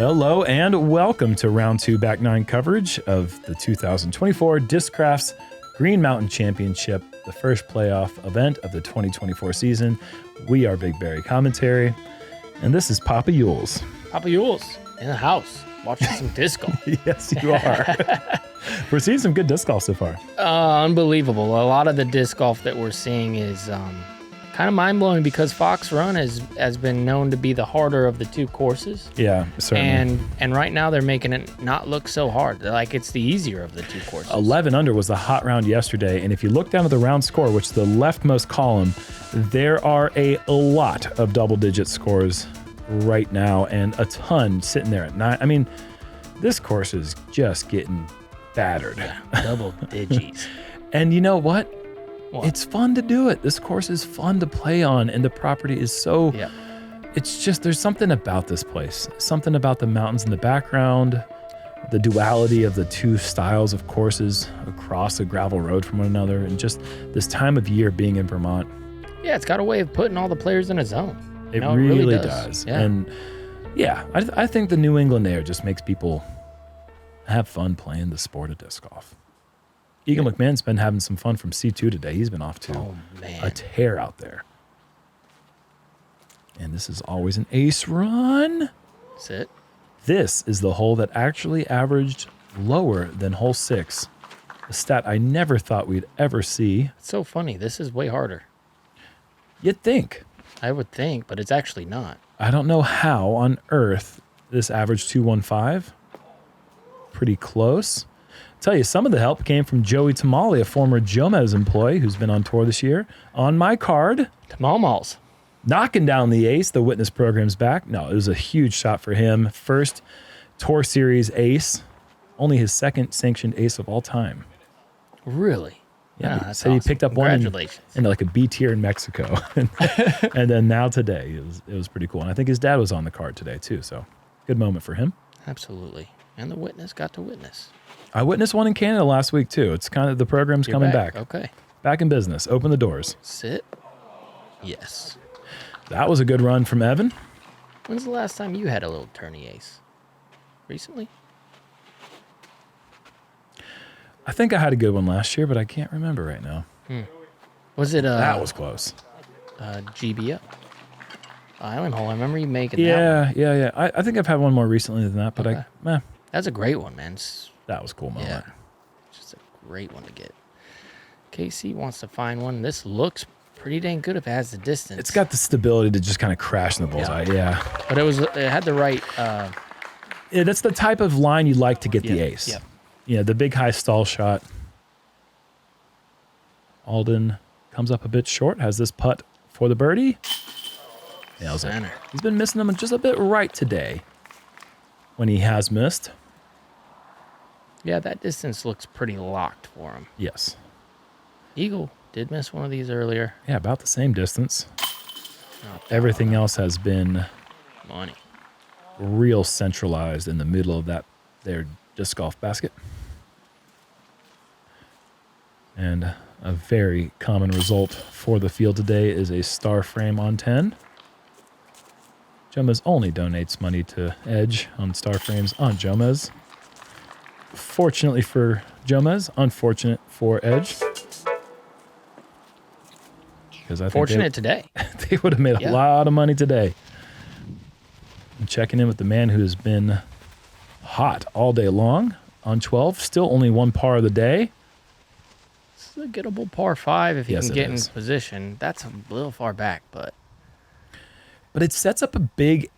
Hello and welcome to round 2 back 9 coverage of the 2024 Discrafts Green Mountain Championship, the first playoff event of the 2024 season. We are BigBarri Commentary, and this is Papa Yules. Papa Yules in the house, watching some disc golf. Yes, you are. We're seeing some good disc golf so far. Unbelievable. A lot of the disc golf that we're seeing is kind of mind-blowing because Fox Run has been known to be the harder of the two courses. Yeah, certainly. And right now they're making it not look so hard. Like it's the easier of the two courses. 11 under was the hot round yesterday, and if you look down at the round score, which is the leftmost column, there are a lot of double-digit scores right now and a ton sitting there at 9. I mean, this course is just getting battered. Yeah, double digits. And you know what? What? It's fun to do it. This course is fun to play on, and the property is so... Yeah. It's just, there's something about this place. Something about the mountains in the background, the duality of the two styles of courses across a gravel road from one another, and just this time of year being in Vermont. Yeah, it's got a way of putting all the players in a zone. It really does. Yeah. And yeah, I think the New England air just makes people have fun playing the sport of disc golf. Eagle McMahon's been having some fun from C2 today. He's been off to a tear out there. And this is always an ace run. That's it. This is the hole that actually averaged lower than hole 6. A stat I never thought we'd ever see. It's so funny. This is way harder. You'd think. I would think, but it's actually not. I don't know how on earth this averaged 215. Pretty close. Tell you, some of the help came from Joey Tamale, a former Jomez employee who's been on tour this year. On my card, Tamalmals. knocking down the ace. The witness program's back. No, it was a huge shot for him. First Tour Series ace. Only his second sanctioned ace of all time. Really? Yeah, that's said he awesome. picked up one Congratulations. in like a B tier in Mexico. And then now today, it was pretty cool. And I think his dad was on the card today too, so good moment for him. Absolutely. And the witness got to witness. I witnessed one in Canada last week too. It's kind of, the program's coming back. Okay. Back in business. Open the doors. Sit. Yes. That was a good run from Evan. When's the last time you had a little tourney ace? Recently? I think I had a good one last year, but I can't remember right now. Was it That was close. GBO? Island hole. I remember you making that one. Yeah. I think I've had one more recently than that, but Okay. That's a great one, man. That was a cool moment. Yeah. Just a great one to get. KC wants to find one. This looks pretty dang good if it has the distance. It's got the stability to just kind of crash in the bullseye. Yeah. But it had the right Yeah, that's the type of line you like to get the ace. Yeah. Yeah, the big high stall shot. Alden comes up a bit short, has this putt for the birdie. Nails it. Center. He's been missing them just a bit right today when he has missed. Yeah, that distance looks pretty locked for him. Yes. Eagle did miss one of these earlier. Yeah, about the same distance. Not that Everything else has been money. real centralized in the middle of that their disc golf basket. And a very common result for the field today is a star frame on 10. Jomez only donates money to Edge on star frames on Jomez. Fortunately for Jomez, unfortunate for Edge. Because I think Fortunate today. they would have made a lot of money today. I'm checking in with the man who has been hot all day long on 12. Still only one par of the day. This is a gettable par 5 if you Yes, can it get is. in position. That's a little far back, but But it sets up a big,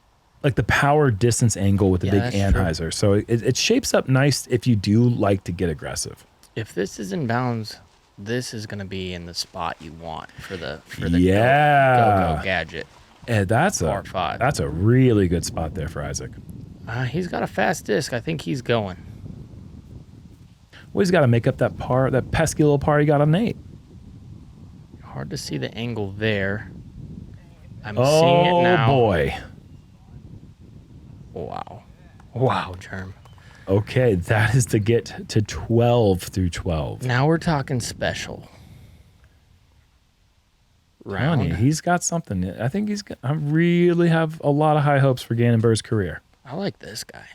like the power distance angle with the big that's true. anhyzer. So it shapes up nice if you do like to get aggressive. if this is in bounds, this is going to be in the spot you want for the Yeah. go gadget. And that's Par 5. That's a really good spot there for Isaac. He's got a fast disc. I think he's going. Well, he's got to make up that par, that pesky little par he got on Nate. Hard to see the angle there. I'm seeing it now. Oh, boy. Wow. Wow, Jerm. Okay, that is to get to 12 through 12. Now we're talking special. Ronnie, he's got something. I think I really have a lot of high hopes for Gannonbur's career. I like this guy.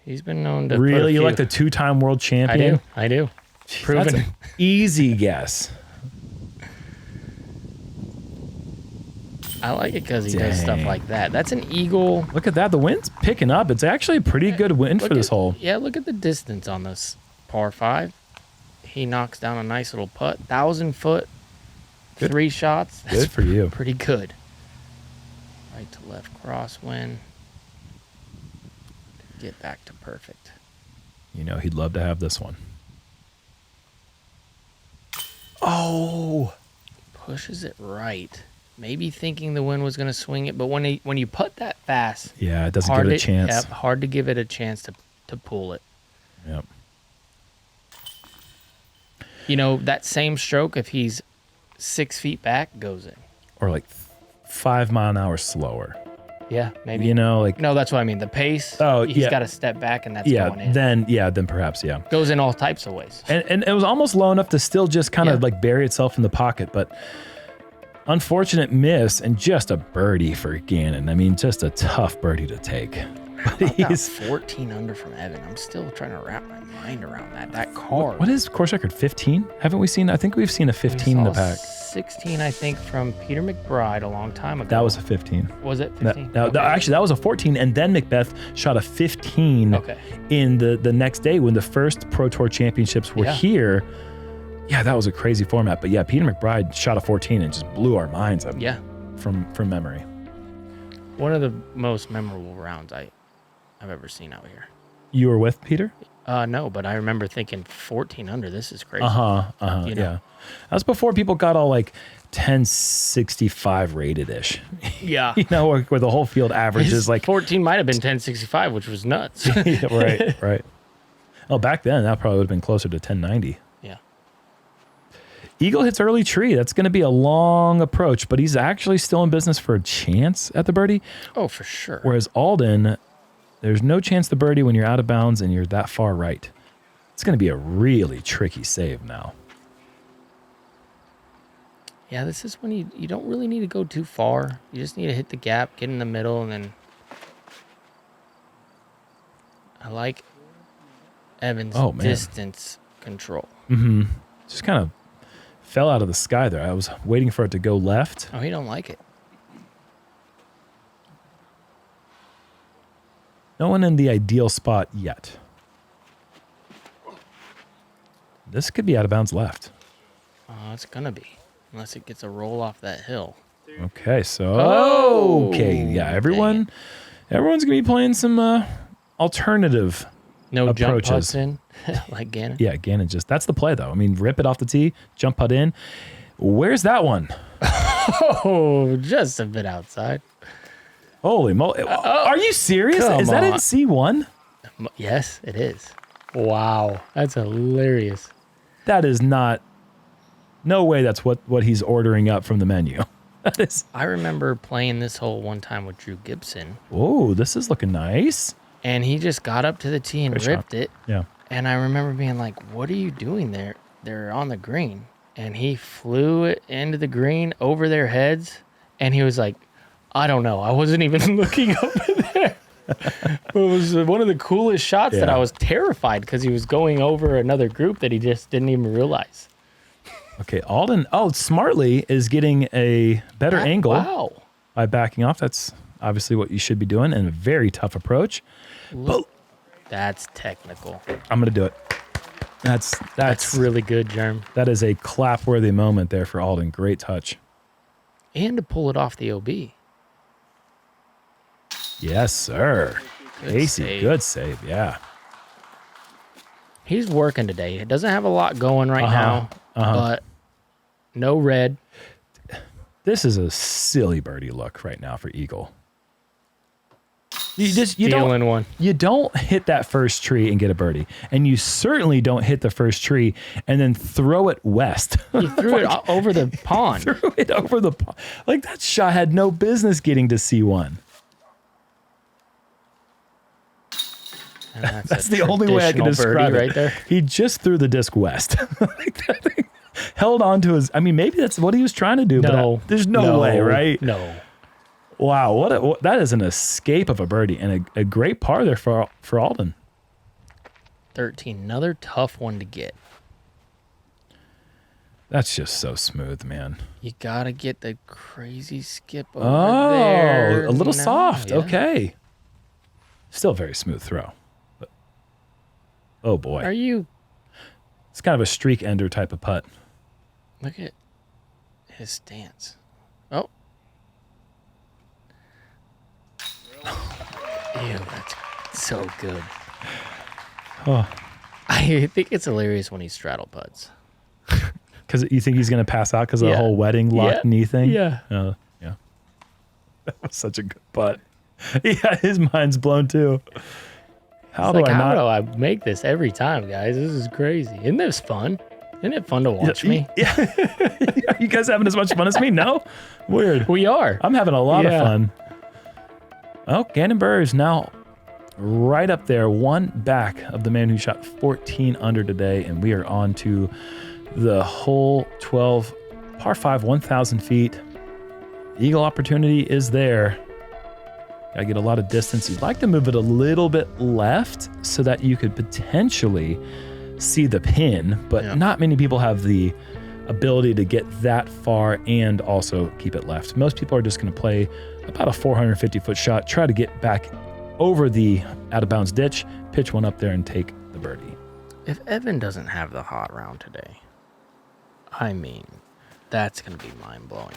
He's been known to Really? You like the 2-time world champion? I do. Jeez, Proven. that's an easy guess. I like it because he does stuff like that. That's an eagle. Look at that. The wind's picking up. It's actually a pretty good wind for this hole. Yeah, look at the distance on this par 5. He knocks down a nice little putt. 1,000-foot, 3 shots. That's good for you. Pretty good. Right to left crosswind. Get back to perfect. You know, he'd love to have this one. Oh! Pushes it right. Maybe thinking the wind was going to swing it, but when you putt that fast, yeah, it doesn't give it a chance. Yep, hard to give it a chance to pull it. Yep. You know, that same stroke, if he's 6 feet back, goes in. Or like 5 mile an hour slower. Yeah, maybe. You know, like... No, that's what I mean. The pace, he's got to step back, and that's going in. Then perhaps, yeah. Goes in all types of ways. And it was almost low enough to still just kind of like bury itself in the pocket, but unfortunate miss and just a birdie for Gannon. I mean, just a tough birdie to take. But he's 14 under from Evan. I'm still trying to wrap my mind around that card. What is course record? 15? Haven't we seen? I think we've seen a 15 in the pack. 16, I think, from Peter McBride a long time ago. That was a 15. Was it 15? Actually, that was a 14, and then Macbeth shot a 15 in the next day when the first Pro Tour Championships were here. Yeah, that was a crazy format. But yeah, Peter McBride shot a 14 and just blew our minds up. Yeah. From memory. One of the most memorable rounds I've ever seen out here. You were with Peter? No, but I remember thinking 14 under. This is crazy. Yeah. That was before people got all like 1065 rated-ish. Yeah. You know, where the whole field average is like 14 might have been 1065, which was nuts. Yeah, right. Oh, back then that probably would have been closer to 1090. Yeah. Eagle hits early tree. That's going to be a long approach, but he's actually still in business for a chance at the birdie. Oh, for sure. Whereas Alden, there's no chance to birdie when you're out of bounds and you're that far right. It's going to be a really tricky save now. Yeah, this is when you don't really need to go too far. You just need to hit the gap, get in the middle, and then I like Evan's distance control. Mm-hmm. Just kind of fell out of the sky there. I was waiting for it to go left. Oh, he don't like it. No one in the ideal spot yet. This could be out of bounds left. It's gonna be, unless it gets a roll off that hill. Okay, so yeah, everyone's gonna be playing some alternative approaches. Jump putts in, like Gannon. Yeah, Gannon that's the play though. I mean, rip it off the tee, jump putt in. Where's that one? Oh, just a bit outside. Holy moly! Are you serious? Is that in C1? Yes, it is. Wow, that's hilarious. That is not. No way. That's what he's ordering up from the menu. That is. I remember playing this hole one time with Drew Gibson. Oh, this is looking nice. And he just got up to the tee and ripped it. Yeah. And I remember being like, "What are you doing there? They're on the green." And he flew it into the green over their heads, and he was like, I don't know. I wasn't even looking over there. It was one of the coolest shots that I was terrified because he was going over another group that he just didn't even realize. Okay, Alden, smartly is getting a better angle by backing off. That's obviously what you should be doing, and a very tough approach. But that's technical. I'm going to do it. That's really good, Jerm. That is a clap-worthy moment there for Alden. Great touch. And to pull it off the OB. Yes, sir. Casey, good save, yeah. He's working today. He doesn't have a lot going right now, but no red. This is a silly birdie look right now for Eagle. You don't hit that first tree and get a birdie, and you certainly don't hit the first tree and then throw it west. You threw it over the pond. Threw it over the pond. Like, that shot had no business getting to C1. That's the only way I can describe it. Right there. He just threw the disc west. Like, that thing held on to his. I mean, maybe that's what he was trying to do. No, but there's no way, right? No. Wow, that is an escape of a birdie and a great par there for Alden. 13, another tough one to get. That's just so smooth, man. You gotta get the crazy skip over there. Oh, a little No, soft. yeah. Okay. Still very smooth throw. But, oh, boy. Are you? It's kind of a streak ender type of putt. Look at his stance. Oh. Ew, that's so good. Oh. I think it's hilarious when he straddle putts. Because you think he's going to pass out because of the whole wedding locked knee thing? Yeah. Yeah. That was such a good putt. Yeah, his mind's blown too. How do I make this every time, guys? This is crazy. Isn't this fun? Isn't it fun to watch me? Yeah. Are you guys having as much fun as me? No? Weird. We are. I'm having a lot of fun. Oh, Gannon Burr is now right up there, one back of the man who shot 14 under today, and we are on to the hole 12, par 5, 1,000 feet. Eagle opportunity is there. Gotta get a lot of distance. You'd like to move it a little bit left so that you could potentially see the pin, but not many people have the ability to get that far and also keep it left. Most people are just going to play about a 450-foot shot, try to get back over the out-of-bounds ditch, pitch one up there, and take the birdie. If Evan doesn't have the hot round today, I mean, that's going to be mind-blowing.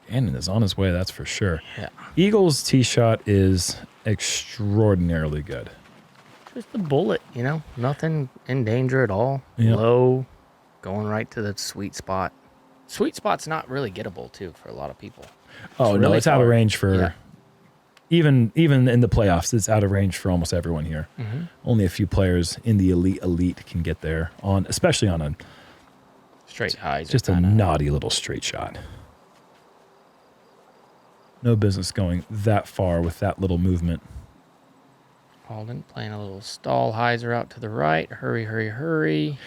Gannon is on his way, that's for sure. Yeah. Eagle's tee shot is extraordinarily good. Just a bullet, you know, nothing in danger at all. Yep. Low, going right to the sweet spot. Sweet spot's not really gettable, too, for a lot of people. Oh, no, it's out of range for even in the playoffs. It's out of range for almost everyone here. Mm-hmm. Only a few players in the elite can get there on, especially on a straight highs. Just a naughty little straight shot. No business going that far with that little movement. Alden playing a little stall hyzer out to the right. Hurry, hurry, hurry.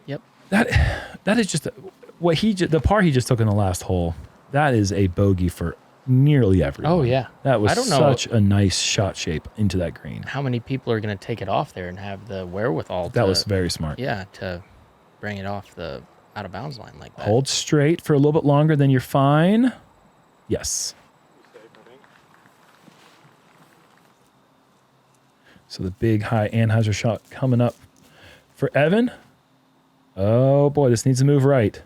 Yep. That is just the par he just took in the last hole. That is a bogey for nearly everyone. Oh yeah, that was I don't know such a nice shot shape into that green. How many people are going to take it off there and have the wherewithal? That was very smart. Yeah, to bring it off the out of bounds line like that. Hold straight for a little bit longer, then you're fine. Yes. So the big high Anheuser shot coming up for Evan. Oh boy, this needs to move right.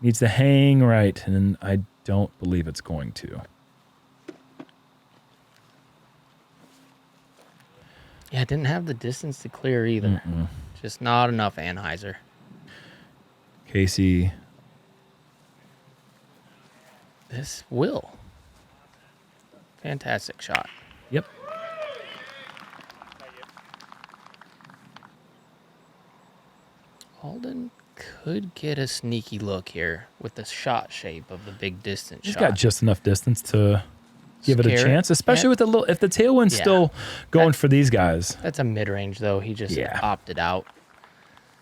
Needs to hang right, and I don't believe it's going to. Yeah, it didn't have the distance to clear either. Just not enough Anheuser. Casey. This will. Fantastic shot. Yep. Alden could get a sneaky look here with the shot shape of the big distance He's shot. got just enough distance to give it a chance, especially with if the tailwind's still going for these guys. That's a mid-range, though. He just opted out.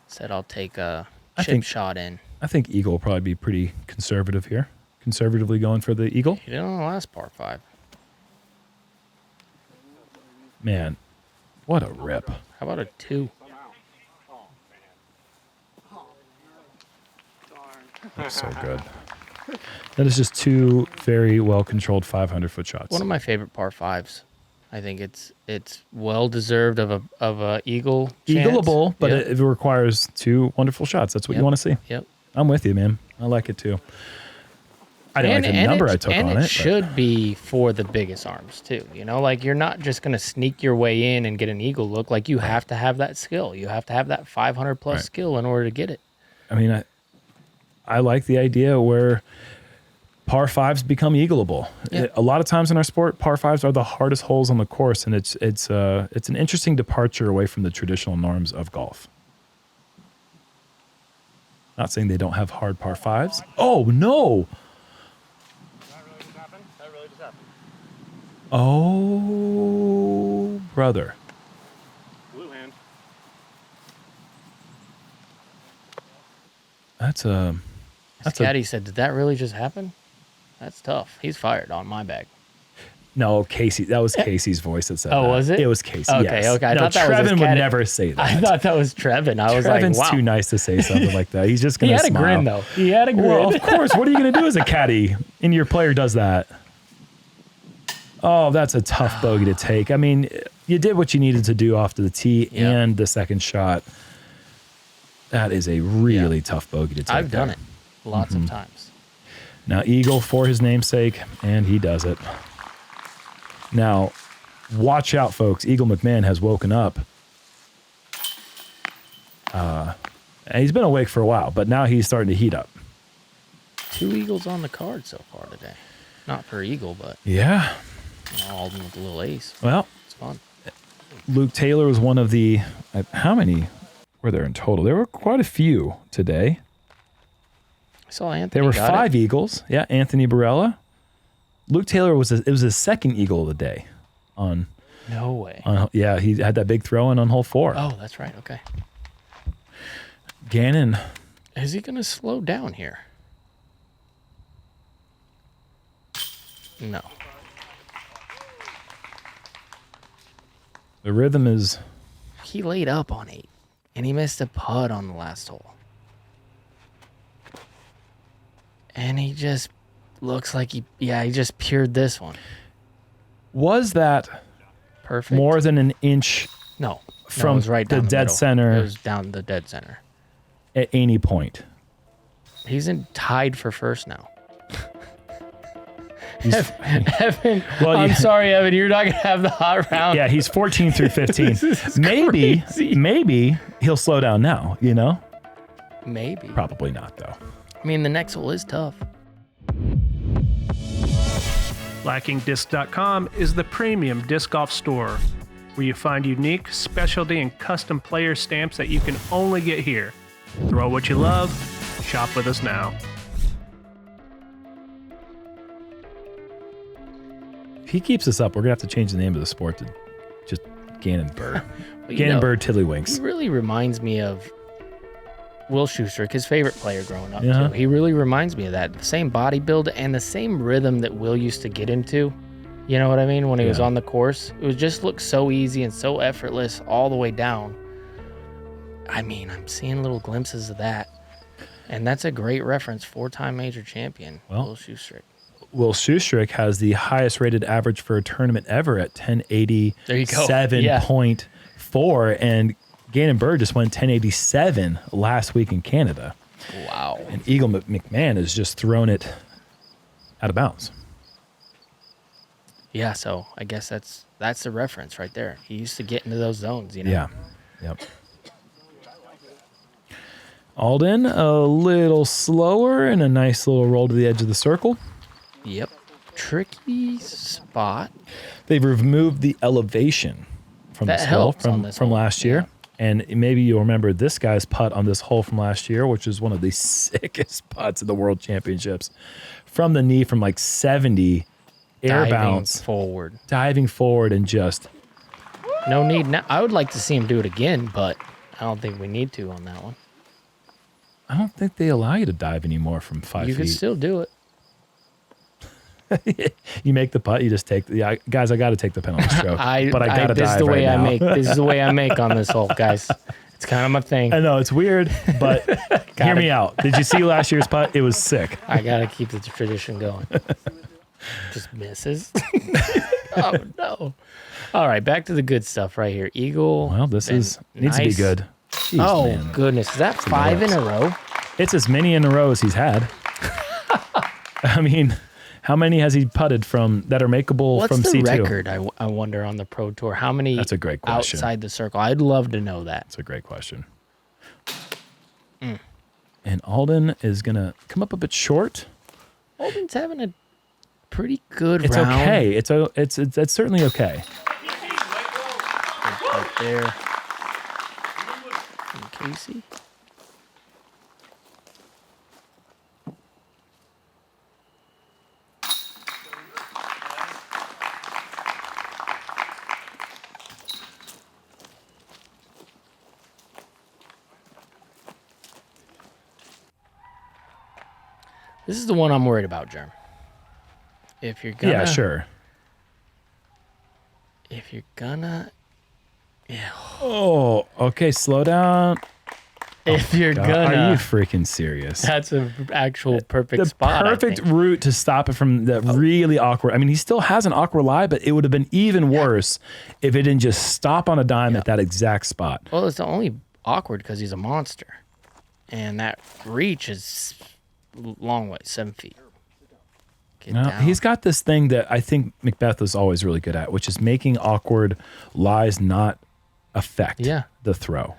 Said, I'll take a chip shot in. I think Eagle will probably be pretty conservative here. Conservatively going for the Eagle. He did on the last par 5. Man, what a rip. How about a 2? That's so good. That is just two very well-controlled 500-foot shots. One of my favorite par 5s. I think it's well deserved of a eagle chance. Eagleable, but it requires two wonderful shots. That's what you want to see. Yep. I'm with you, man. I like it too. I don't like the number I took on it. And it should be for the biggest arms too. You know, like you're not just going to sneak your way in and get an eagle look. Like you have to have that skill. You have to have that 500 plus skill in order to get it. I mean, I like the idea where par 5s become eagleable. Yeah. A lot of times in our sport, par 5s are the hardest holes on the course, and it's an interesting departure away from the traditional norms of golf. Not saying they don't have hard par 5s. Oh no! That really just happened. Oh, brother. Blue hand. His caddy said, did that really just happen? That's tough. He's fired on my bag. No, Casey. That was Casey's voice that said that. Oh, was it? It was Casey, Okay, yes. okay. I No, thought that was his Trevin would cat- never say that. I thought that was Trevin. I was Trevin's like, wow. too nice to say something like that. He's just He going to had smile. a grin, though. He had a grin. Well, of course. What are you going to do as a caddy and your player does that? Oh, that's a tough bogey to take. I mean, you did what you needed to do off to the tee and the second shot. That is a really tough bogey to take. I've done it lots of times. Now, Eagle for his namesake, and he does it. Now, watch out, folks. Eagle McMahon has woken up. And he's been awake for a while, but now he's starting to heat up. 2 eagles on the card so far today. Not per eagle, but Yeah. Alden with a little ace. Well, It's fun. Luke Taylor was one of the... How many were there in total? There were quite a few today. I saw Anthony. There were got 5 it. Eagles. Yeah, Anthony Barella. Luke Taylor was his second Eagle of the day. No way. Yeah, he had that big throw in on hole 4. Oh, that's right. Okay. Gannon. Is he going to slow down here? No. The rhythm is... He laid up on 8, and he missed a putt on the last hole. And he just looks like he just pured this one. Was that Perfect. more than an inch No. from it was right the down dead middle. center? It was down the dead center. At any point? He's tied for first now. He's- Evan, Well, I'm yeah. sorry, Evan. You're not gonna have the hot round. Yeah, he's 14 through 15. This is maybe, crazy. maybe he'll slow down now, you know? Maybe. Probably not, though. I mean, the next hole is tough. LackingDisc.com is the premium disc golf store where you find unique, specialty, and custom player stamps that you can only get here. Throw what you love, shop with us now. If he keeps this up, we're going to have to change the name of the sport to just Gannon Bird. But, Gannon Bird Tiddlywinks. He really reminds me of Will Schustrick, his favorite player growing up, Yeah. too. He really reminds me of that. The same body build and the same rhythm that Will used to get into. You know what I mean? When he was Yeah. on the course. It would just look so easy and so effortless all the way down. I mean, I'm seeing little glimpses of that. And that's a great reference. 4-time major champion, Well, Will Schustrick. Will Schustrick has the highest rated average for a tournament ever at 1087.4, and Gannon Bird just went 1087 last week in Canada. Wow. And Eagle McMahon has just thrown it out of bounds. Yeah, so I guess that's the reference right there. He used to get into those zones, you know? Yeah. Yep. Alden, a little slower and a nice little roll to the edge of the circle. Yep. Tricky spot. They've removed the elevation from That this hole helps on this from hole, last year. And maybe you'll remember this guy's putt on this hole from last year, which is one of the sickest putts in the World Championships. From the knee from like 70, air Diving bounce, forward. diving forward and just... No need now. I would like to see him do it again, but I don't think we need to on that one. I don't think they allow you to dive anymore from 5 You feet. can still do it. You make the putt, you just take the... Guys, I got to take the penalty stroke. but I got to this dive is the way right I now. make. This is the way I make on this hole, guys. It's kind of my thing. I know, it's weird, but hear me out. Did you see last year's putt? It was sick. I gotta keep the tradition going. Just misses. Oh no! All right, back to the good stuff right here. Eagle. Well, this been needs to be nice. good. Jeez, Oh man. goodness, is that 5 in a row? It's as many in a row as he's had. I mean, how many has he putted from that are makeable What's from the C2? record? I wonder on the Pro Tour. How many? That's a great question. Outside the circle, I'd love to know that. That's a great question. Mm. And Alden is going to come up a bit short. Alden's having a pretty good It's round. okay. It's certainly okay. Right there. And Casey. This is the one I'm worried about, Jerm. if you're gonna, Yeah, sure. if you're gonna, yeah, Oh, okay, slow down. if you're God, gonna, are you freaking serious? that's an actual perfect The spot. perfect I think. route to stop it from that really awkward. I mean, he still has an awkward lie, but it would have been even worse if it didn't just stop on a dime at that exact spot. Well, it's only awkward because he's a monster, and that reach is long way, 7 feet. Get No, down. he's got this thing that I think Macbeth was always really good at, which is making awkward lies not affect the throw.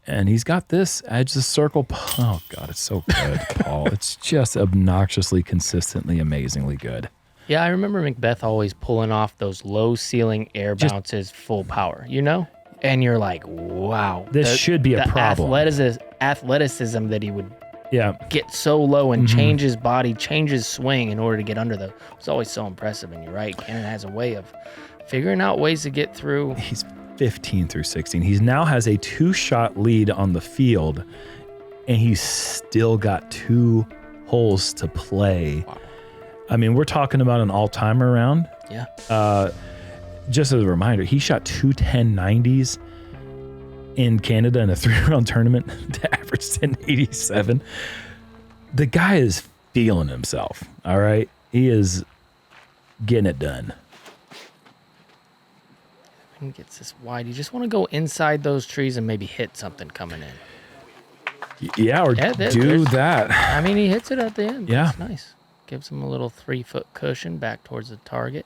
And he's got this edge the circle. Oh, God, it's so good, Paul. It's just obnoxiously, consistently, amazingly good. Yeah, I remember Macbeth always pulling off those low ceiling air bounces full power, you know? And you're like, wow. This should be a problem. Athleticism that he would Yeah. get so low and change his body, change his swing in order to get under the. It's always so impressive. And you're right, Cannon has a way of figuring out ways to get through. He's 15 through 16. He now has a 2-shot lead on the field, and he's still got 2 holes to play. Wow. I mean, we're talking about an all-timer round. Yeah. Just as a reminder, he shot 2 1090s in Canada in a 3-round tournament to average 1087. The guy is feeling himself, all right? He is getting it done. When he gets this wide, you just want to go inside those trees and maybe hit something coming in. Yeah, or do there's- that. I mean, he hits it at the end. Yeah. That's nice. Gives him a little 3-foot cushion back towards the target.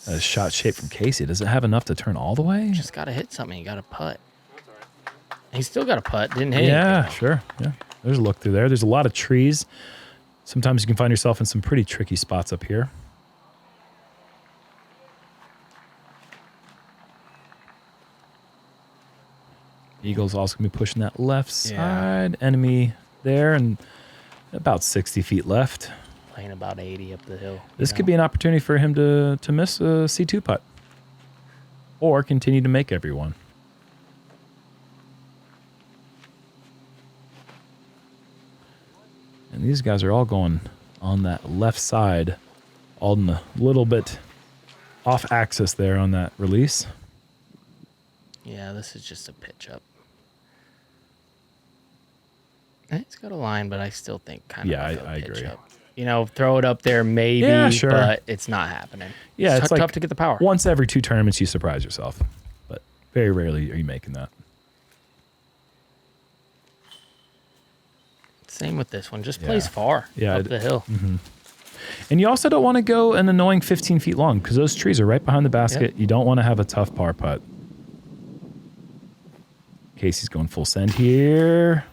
A shot shape from Casey. Does it have enough to turn all the way? Just got to hit something. You got to putt. He's still got a putt. Didn't hit Yeah, anything. sure. Yeah. There's a look through there. There's a lot of trees. Sometimes you can find yourself in some pretty tricky spots up here. Eagle's also going to be pushing that left side. Enemy there and about 60 feet left. Playing about 80 up the hill. This could be an opportunity for him to miss a C2 putt or continue to make everyone. And these guys are all going on that left side, Alden a little bit off axis there on that release. Yeah, this is just a pitch up. It's got a line, but I still think kind Yeah, of a I pitch agree. up. You know, throw it up there maybe, Yeah, sure. but it's not happening. Yeah, it's like tough to get the power. Once every 2 tournaments, you surprise yourself, but very rarely are you making that. Same with this one. Just plays far Yeah, up the hill. And you also don't want to go an annoying 15 feet long because those trees are right behind the basket. Yep. You don't want to have a tough par putt. Casey's going full send here.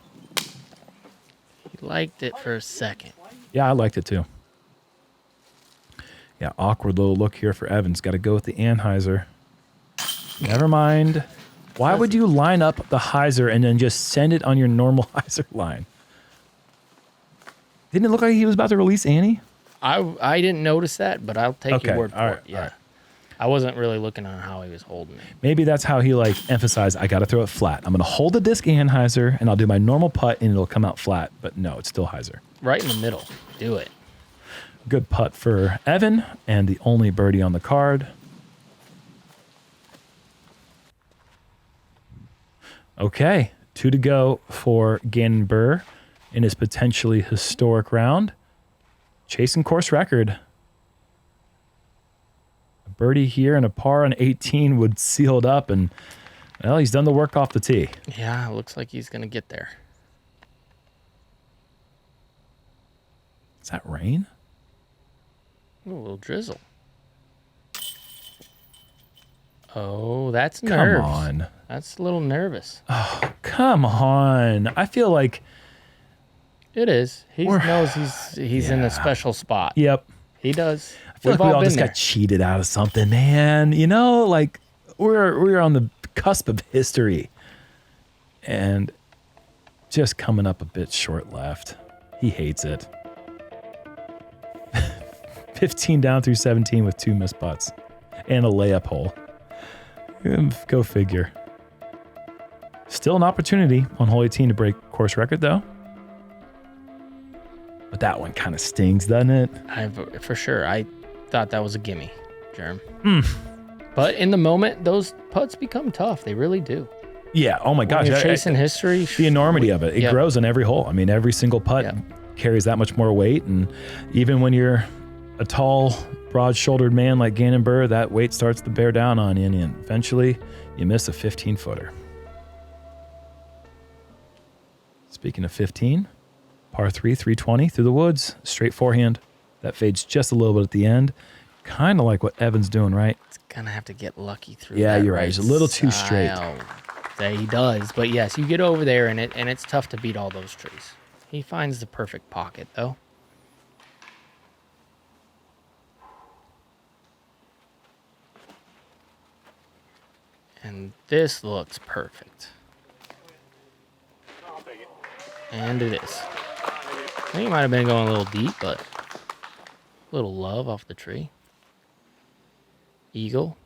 He liked it for a second. Yeah, I liked it too. Yeah, awkward little look here for Evans. Got to go with the Anheuser. Never mind. Why would you line up the hyzer and then just send it on your normal hyzer line? Didn't it look like he was about to release Annie? I didn't notice that, but I'll take your word for all right, it. Yeah. all right. I wasn't really looking on how he was holding it. Maybe that's how he emphasized, I got to throw it flat. I'm going to hold the disc Anheuser and I'll do my normal putt and it'll come out flat. But no, it's still hyzer. Right in the middle. Do it. Good putt for Evan and the only birdie on the card. Okay, 2 to go for Gannon Burr in his potentially historic round. Chasing course record. A birdie here and a par on 18 would seal it up, and well, he's done the work off the tee. Yeah, looks like he's going to get there. Is that rain? Ooh, a little drizzle. Oh, that's nerves. Come on. That's a little nervous. Come on. I feel like, It is. He knows he's in Yeah. a special spot. yep. He does. I feel We've like we all all been just there. got cheated out of something, man. You know, like we're on the cusp of history and just coming up a bit short left. He hates it. 15 down through 17 with 2 missed putts and a layup hole. Go figure. Still an opportunity on hole 18 to break course record, though. But that one kind of stings, doesn't it? For sure. I thought that was a gimme, Jerm. But in the moment, those putts become tough. They really do. Yeah. Oh my gosh. When you're chasing history. The enormity of it. It grows in every hole. I mean, every single putt carries that much more weight. And even when you're a tall, broad-shouldered man like Gannon Burr, that weight starts to bear down on you. And eventually, you miss a 15-footer. Speaking of 15, par 3, 320 through the woods, straight forehand. That fades just a little bit at the end. Kind of like what Evan's doing, right? It's going to have to get lucky through Yeah, that you're right. He's a little too straight. That he does. But yes, you get over there and it's tough to beat all those trees. He finds the perfect pocket, though. And this looks perfect. I'll take it. And it is. I think he might have been going a little deep, but a little love off the tree. Eagle,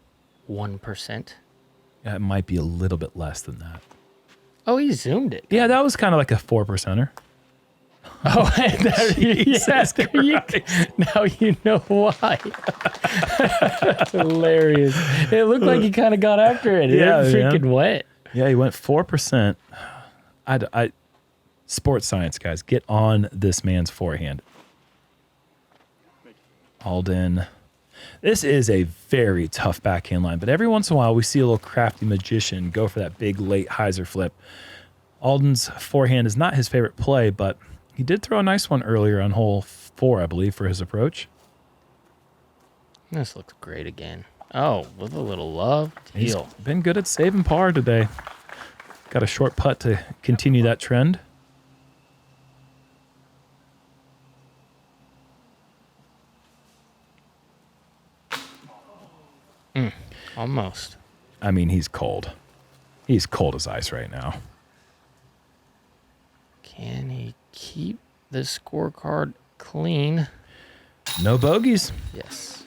1%. Yeah, it might be a little bit less than that. Oh, he zoomed it. Yeah, that was kind of like a 4%er. Oh, now you know why. That's hilarious. It looked like he kind of got after it. Yeah, It freaking wet. Yeah, he went 4%. Sports science, guys, get on this man's forehand. Alden. This is a very tough backhand line, but every once in a while we see a little crafty magician go for that big late hyzer flip. Alden's forehand is not his favorite play, but he did throw a nice one earlier on hole 4, I believe, for his approach. This looks great again. Oh, with a little love. He's Deal. been good at saving par today. Got a short putt to continue that trend. Almost. I mean, he's cold. He's cold as ice right now. Can he keep the scorecard clean? No bogeys. Yes.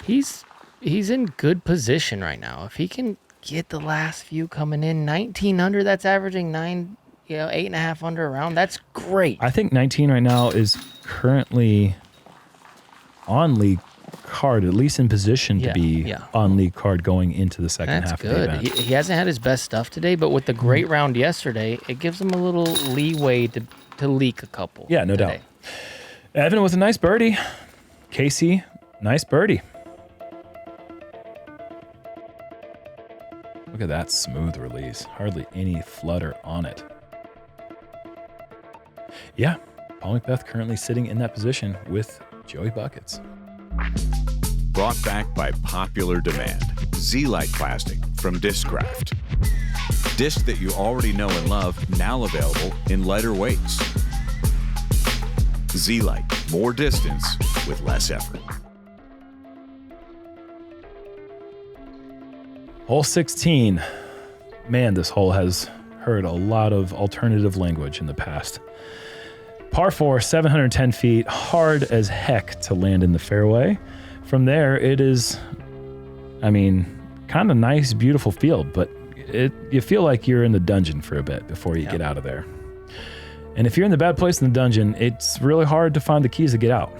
He's in good position right now. If he can get the last few coming in, 19 under, that's averaging 8.5 under around. That's great. I think 19 right now is currently on league card, at least in position to be on league card going into the second That's half good. of the event. He hasn't had his best stuff today, but with the great round yesterday, it gives him a little leeway to leak a couple. Yeah, no today. doubt. Evan with a nice birdie. Casey, nice birdie. Look at that smooth release. Hardly any flutter on it. Yeah, Paul McBeth currently sitting in that position with Joey Buckets. Brought back by popular demand. Z-Lite plastic from Discraft. Disc that you already know and love, now available in lighter weights. Z-Lite, more distance with less effort. Hole 16. Man, this hole has heard a lot of alternative language in the past. Par 4, 710 feet, hard as heck to land in the fairway. From there, it is, kind of nice, beautiful field, but you feel like you're in the dungeon for a bit before you get out of there. And if you're in the bad place in the dungeon, it's really hard to find the keys to get out.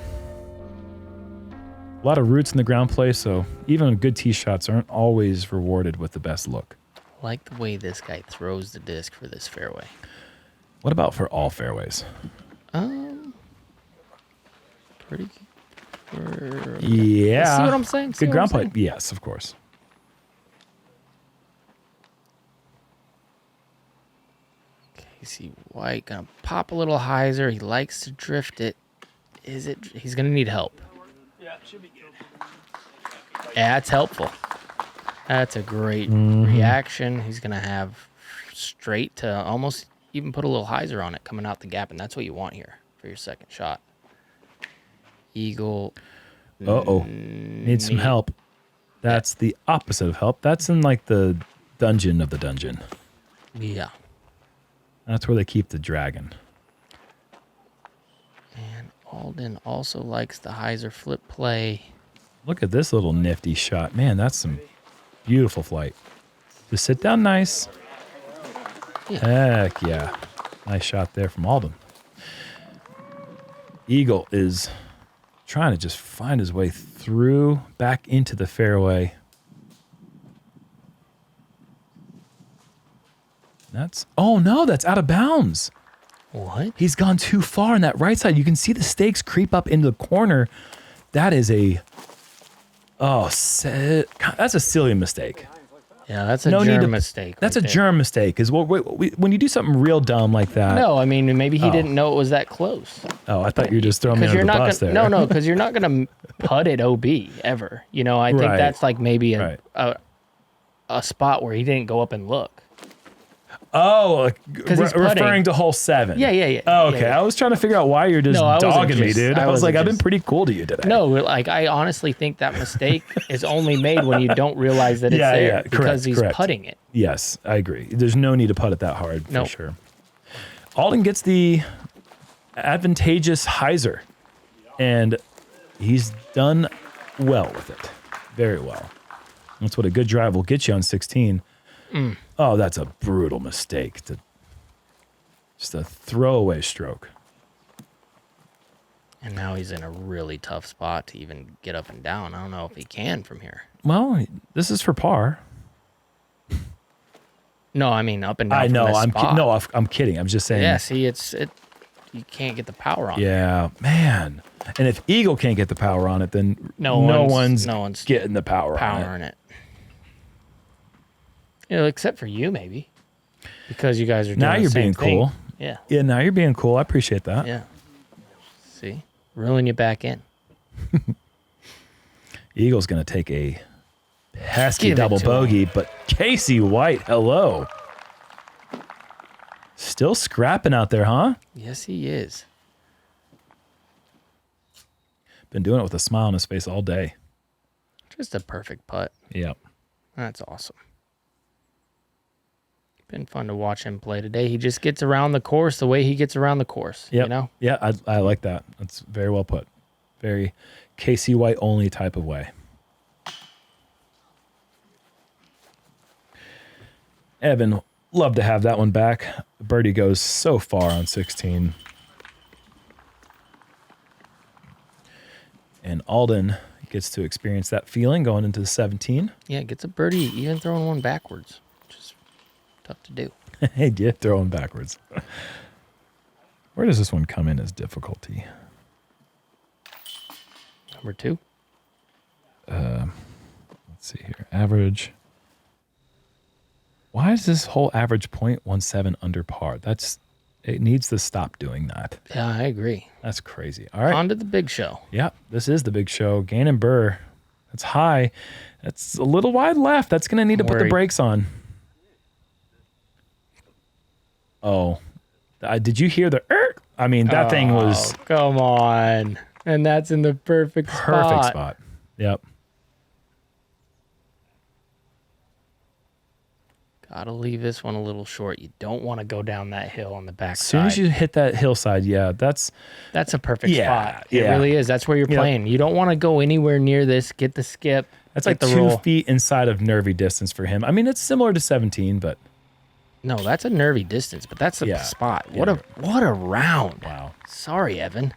A lot of roots in the ground play, so even good tee shots aren't always rewarded with the best look. I like the way this guy throws the disc for this fairway. What about for all fairways? Pretty Yeah. See what I'm saying? Good ground play. Yes, of course. Casey White gonna pop a little hyzer. He likes to drift it. He's gonna need help. Yeah, it should be good. Yeah, that's helpful. That's a great reaction. He's gonna have straight to almost even put a little hyzer on it coming out the gap, and that's what you want here for your second shot. Eagle. Needs some help. That's the opposite of help. That's in like the dungeon of the dungeon. Yeah. That's where they keep the dragon. And Alden also likes the hyzer flip play. Look at this little nifty shot. Man, that's some beautiful flight. Just sit down nice. Yeah. Heck yeah. Nice shot there from Alden. Eagle is trying to just find his way through back into the fairway. Oh no, that's out of bounds. What? He's gone too far on that right side. You can see the stakes creep up into the corner. That is that's a silly mistake. Yeah, that's a No need germ to- mistake. That's right a there. germ mistake. Is when you do something real dumb like that. No, I mean maybe he didn't know it was that close. Oh, I thought you were just throwing me Because under you're the not bus gonna, there. no, because you're not gonna putt it OB ever. You know, I think Right. that's like maybe Right. a spot where he didn't go up and look. Oh, he's putting. referring to hole 7. Yeah. Oh, okay. Yeah, yeah. I was trying to figure out why you're just No, I wasn't dogging me, just- dude. I I was like, wasn't I've been just- pretty cool to you today. No, like I honestly think that mistake is only made when you don't realize that it's Yeah, there yeah, because he's correct. putting it. Yes, I agree. There's no need to putt it that hard for Nope. sure. Alden gets the advantageous hyzer, and he's done well with it. Very well. That's what a good drive will get you on 16. Oh, that's a brutal mistake. Just a throwaway stroke. And now he's in a really tough spot to even get up and down. I don't know if he can from here. Well, this is for par. No, I mean up and down. I from know. this I'm spot. I'm kidding. I'm just saying. Yeah, see, you can't get the power on it. Yeah, man. And if Eagle can't get the power on it, then No one's one's getting the power on it. powering it. You know, except for you, maybe, because you guys are doing Now the you're same being thing. cool. Yeah, Yeah, now you're being cool. I appreciate that. yeah. See, reeling you back in. Eagle's going to take a pesky Give it double to bogey, but Casey White, hello. Still scrapping out there, huh? Yes, he is. Been doing it with a smile on his face all day. Just a perfect putt. Yep. That's awesome. Been fun to watch him play today. He just gets around the course the way he gets around the course. Yep. You know? Yeah, I like that. That's very well put. Very Casey White only type of way. Evan, love to have that one back. Birdie goes so far on 16. And Alden gets to experience that feeling going into the 17. Yeah, gets a birdie, even throwing one backwards. Just tough to do. Hey, did throw him backwards. Where does this one come in as difficulty? Number 2. Let's see here. Average. Why is this whole average 0.17 under par? It needs to stop doing that. Yeah, I agree. That's crazy. All right. On to the big show. Yeah, this is the big show. Gannon Burr. That's high. That's a little wide left. That's going to need to put the Worried. brakes on. Oh, did you hear the? I mean, that thing was Oh, come on. And that's in the perfect spot. Yep. Gotta leave this one a little short. You don't want to go down that hill on the back As soon side. as you hit that hillside, yeah, that's That's a perfect Yeah, spot. It yeah. really is. That's where you're Yep. playing. You don't want to go anywhere near this. Get the skip. that's get like the 2 roll. feet inside of nervy distance for him. I mean, it's similar to 17, but No, that's a nervy distance, but that's a Yeah. spot. Yeah. What a round. wow. Sorry, Evan.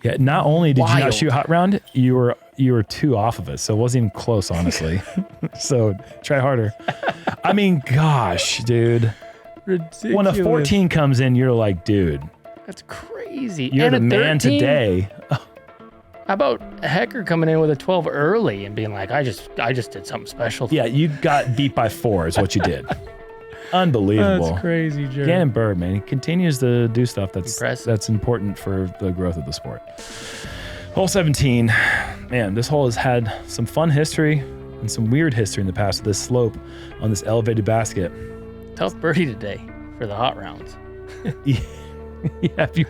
Yeah, not only did you not Wild. shoot hot round, you were 2 off of it, so it wasn't even close, honestly. So try harder. I mean, gosh, dude. Ridiculous. When a 14 comes in, you're like, dude, That's crazy. you're And the a man 13? today. How about Hecker coming in with a 12 early and being like, I just did something special. Yeah, you got beat by 4 is what you did. Unbelievable. That's crazy, Jerm. Gannon Bird, man, he continues to do stuff Impressive. that's important for the growth of the sport. Hole 17, man, this hole has had some fun history and some weird history in the past with this slope on this elevated basket. Tough birdie today for the hot rounds. Yeah, if you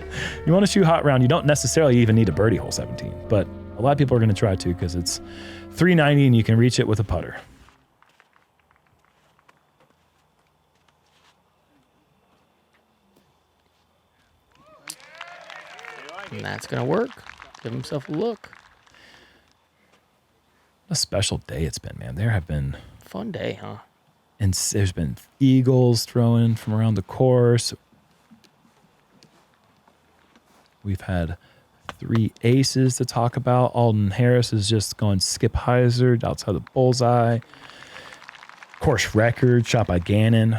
want to shoot hot round, you don't necessarily even need a birdie hole 17, but a lot of people are going to try to because it's 390 and you can reach it with a putter. And that's going to work. Give himself a look. What a special day it's been, man. There have been, Fun day, huh? and there's been eagles throwing from around the course. We've had 3 aces to talk about. Alden Harris is just going skip hyzer outside the bullseye. Course record shot by Gannon.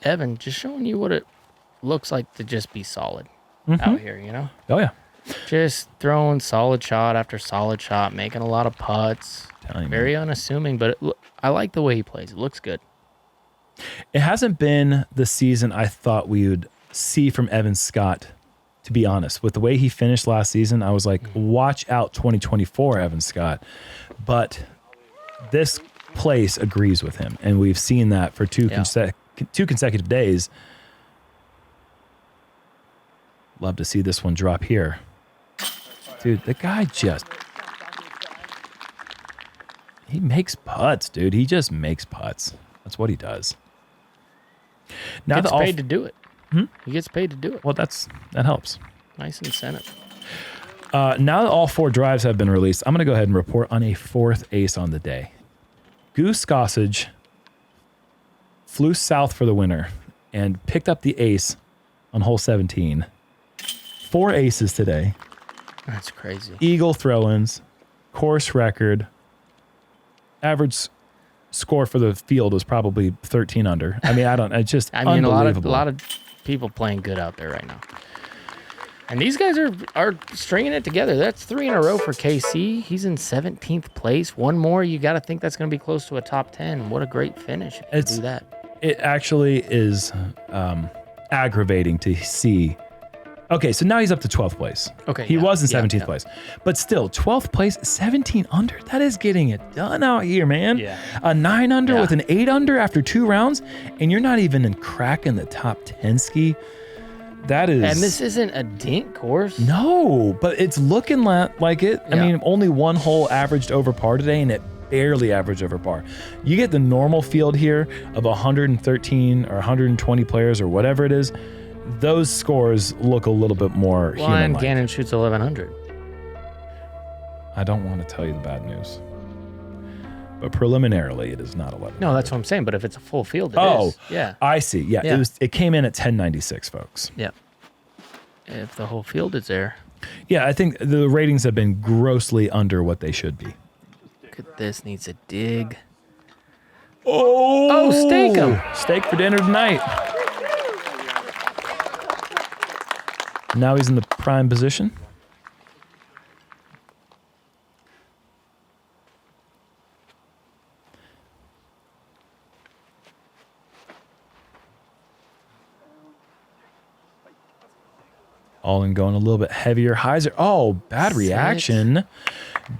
Evan, just showing you what it looks like to just be solid out here, you know? Oh, yeah. Just throwing solid shot after solid shot, making a lot of putts. Telling you, Very unassuming, but I like the way he plays. It looks good. it hasn't been the season I thought we would see from Evan Scott, to be honest. With the way he finished last season, I was like, watch out 2024, Evan Scott. But this place agrees with him, and we've seen that for two consecutive days. Love to see this one drop here. Dude, the guy just... he makes putts, dude. He just makes putts. That's what he does. Now Gets paid to do it. He gets paid to do it. Well, that helps. Nice incentive. Now that all 4 drives have been released, I'm going to go ahead and report on a 4th ace on the day. Goose Gossage flew south for the winner and picked up the ace on hole 17. 4 aces today. That's crazy. Eagle throw-ins, course record. Average score for the field was probably 13 under. I mean, it's just unbelievable. a lot of people playing good out there right now. And these guys are stringing it together. That's 3 in a row for KC. He's in 17th place. One more, you got to think that's going to be close to a top 10. What a great finish if you do that. It actually is aggravating to see. Okay, so now he's up to 12th place. Okay, he was in 17th place. But still, 12th place, 17 under. That is getting it done out here, man. Yeah. A 9 under with an 8 under after 2 rounds, and you're not even in cracking the top 10 ski. That is... And this isn't a dink course. No, but it's looking like it. I mean, only 1 hole averaged over par today, and it barely averaged over par. You get the normal field here of 113 or 120 players or whatever it is. Those scores look a little bit more human-like. And Gannon shoots 1100. I don't want to tell you the bad news, but preliminarily it is not 11. No, that's what I'm saying. But if it's a full field, it is. Yeah. I see. Yeah, Yeah. It came in at 1096, folks. Yeah. If the whole field is there. Yeah, I think the ratings have been grossly under what they should be. Look at this. Needs a dig. Oh, stake him. Steak for dinner tonight. Now he's in the prime position. Alden going a little bit heavier. Hyzer. Oh, bad reaction.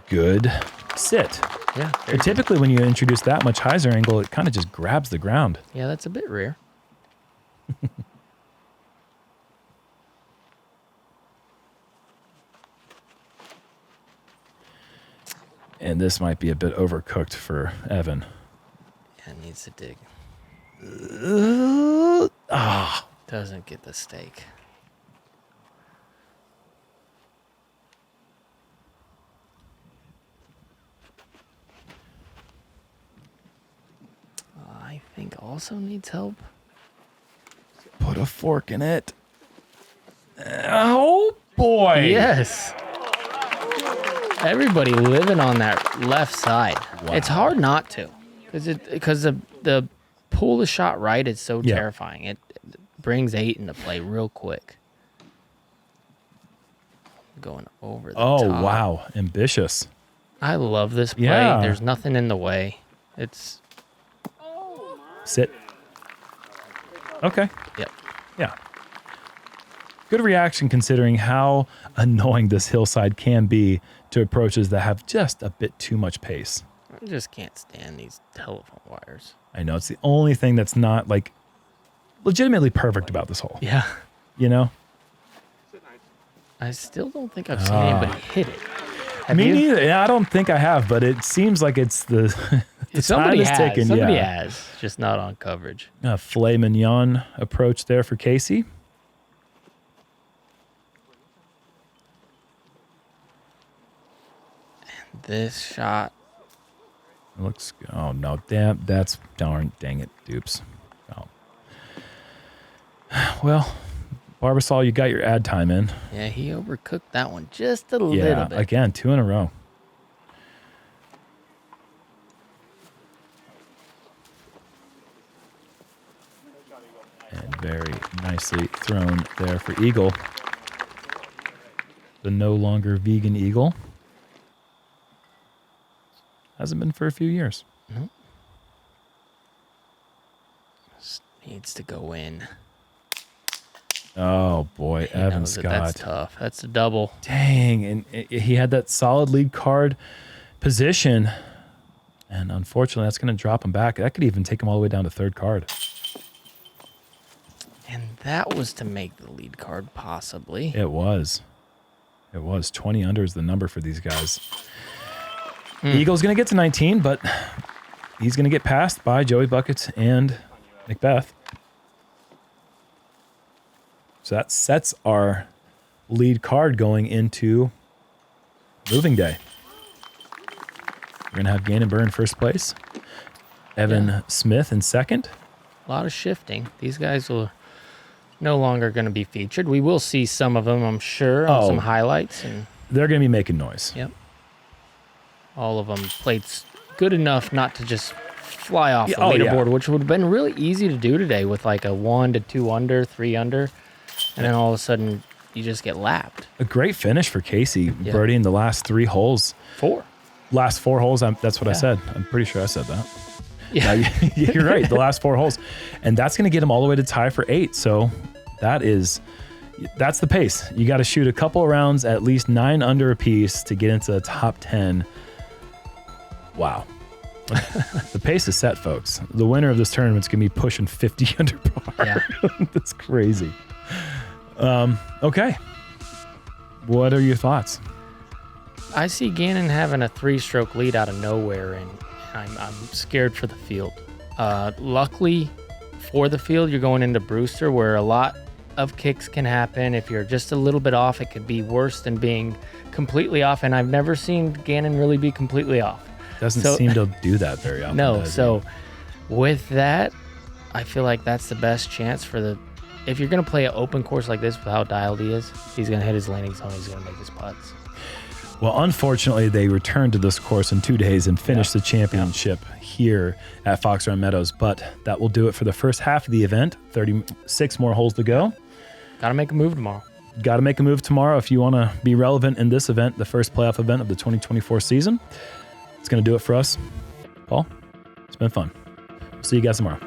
Good sit. Yeah. But typically when you introduce that much hyzer angle, it kind of just grabs the ground. Yeah, that's a bit rare. And this might be a bit overcooked for Evan. Yeah, it needs to dig. Doesn't get the steak. I think also needs help. Put a fork in it. Oh, boy. Yes. Everybody living on that left side. Wow. It's hard not to, because the pull the shot right is so terrifying. It brings 8 into play real quick. Going over the top. Oh, wow. Ambitious. I love this play. Yeah. There's nothing in the way. It's Sit. Okay. yep. Yeah. Good reaction considering how annoying this hillside can be to approaches that have just a bit too much pace. I just can't stand these telephone wires. I know it's the only thing that's not like legitimately perfect about this hole. Yeah. You know? I still don't think I've seen anybody hit it. Have Me you? neither. Yeah, I don't think I have, but it seems like it's the, the Somebody time is has. taken. Somebody Yeah. has. Just not on coverage. Filet mignon approach there for Casey. This shot It looks, oh no, damn, that's dang it, dupes. Oh. Well, Barbasol, you got your ad time in. Yeah, he overcooked that one just a little bit. Again, 2 in a row. And very nicely thrown there for Eagle. The no longer vegan Eagle. Hasn't been for a few years. Nope. Just needs to go in. Oh boy, He Evan knows it. Scott. That's tough. That's a double. Dang, and he had that solid lead card position. And unfortunately, that's going to drop him back. That could even take him all the way down to 3rd card. And that was to make the lead card, possibly. It was. 20 under is the number for these guys. Eagle's going to get to 19, but he's going to get passed by Joey Buckets and Macbeth. So that sets our lead card going into moving day. We're going to have Gannon Burr in first place. Evan Smith in second. A lot of shifting. These guys are no longer going to be featured. We will see some of them, I'm sure, on some highlights. And they're going to be making noise. yep. All of them played good enough not to just fly off the leaderboard, which would have been really easy to do today with like a 1 to 2 under, 3 under. And then all of a sudden, you just get lapped. A great finish for Casey, birdieing the last 3 holes. 4. Last 4 holes, that's what I said. I'm pretty sure I said that. Yeah. You're right, the last 4 holes. And that's going to get him all the way to tie for 8. So that's the pace. You got to shoot a couple of rounds, at least 9 under a piece to get into the top 10. Wow. The pace is set, folks. The winner of this tournament's going to be pushing 50 under par. Yeah. That's crazy. Okay. What are your thoughts? I see Gannon having a 3-stroke lead out of nowhere, and I'm scared for the field. Luckily for the field, you're going into Brewster, where a lot of kicks can happen. If you're just a little bit off, it could be worse than being completely off, and I've never seen Gannon really be completely off. Doesn't seem to do that very often. No, so with that, I feel like that's the best chance for the... If you're going to play an open course like this with how dialed he is, he's going to hit his landing zone, he's going to make his putts. Well, unfortunately, they returned to this course in 2 days and finished the championship here at Fox Run Meadows. But that will do it for the first half of the event. 36 more holes to go. Got to make a move tomorrow. Got to make a move tomorrow if you want to be relevant in this event, the first playoff event of the 2024 season. It's going to do it for us. Paul, it's been fun. See you guys tomorrow.